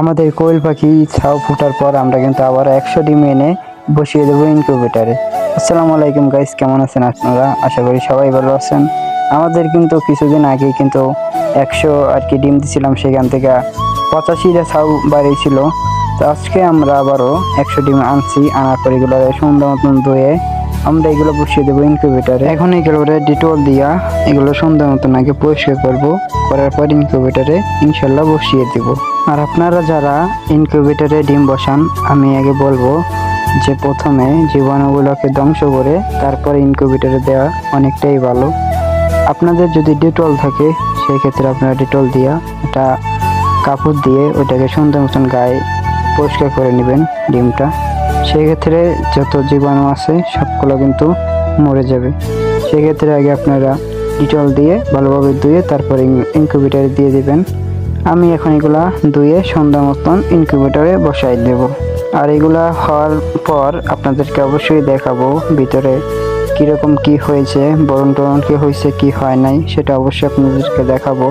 আমাদের কোয়েল পাখি ছাউ ফোটার পর আমরা কিন্তু আবার 100 ডিম এনে বসিয়ে দেবো ইনকিউবেটরে। আসসালামু আলাইকুম গাইস, কেমন আছেন আপনারা? আশা করি সবাই ভালো আছেন। আমাদের কিন্তু কিছুদিন আগে কিন্তু 100 আর কি ডিম দিছিলাম, সেখান থেকে 85টা ছাউ বাড়িয়েছিল। তো আজকে আমরা আবারও 100 ডিম আনছি, আনার পর এগুলো সুন্দর মতন ধুয়ে আমরা এগুলো বসিয়ে দেবো ইনকিউবেটরে। এখন এগুলো ডিটল দিয়া এগুলো সুন্দর মতন আগে পরিষ্কার করবো, করার পর ইনকিউবেটরে ইনশাল্লাহ বসিয়ে দিব। আর আপনারা যারা ইনকিউবেটরে ডিম বসান, আমি আগে বলবো যে প্রথমে জীবাণুগুলোকে ধ্বংস করে তারপরে ইনকিউবেটরে দেওয়া অনেকটাই ভালো। আপনাদের যদি ডেটল থাকে সেই ক্ষেত্রে আপনারা ডেটল দিয়া একটা কাপড় দিয়ে ওইটাকে সুন্দর মতন গায়ে পরিষ্কার করে নেবেন ডিমটা। সেক্ষেত্রে যত জীবাণু আছে সবগুলো কিন্তু মরে যাবে। সেক্ষেত্রে আগে আপনারা ডেটল দিয়ে ভালোভাবে ধুয়ে তারপরে ইনকিউবেটরে দিয়ে দিবেন। আমি এখন এগুলা ধুয়ে সুন্দর মতন ইনকিউবেটরে বসাই দেব। আর এগুলা হওয়ার পর আপনাদেরকে অবশ্যই দেখাবো ভিতরে কিরকম কি হয়েছে, বরণ টরণ কি হয়েছে কি হয় নাই সেটা অবশ্যই আপনাদেরকে দেখাবো।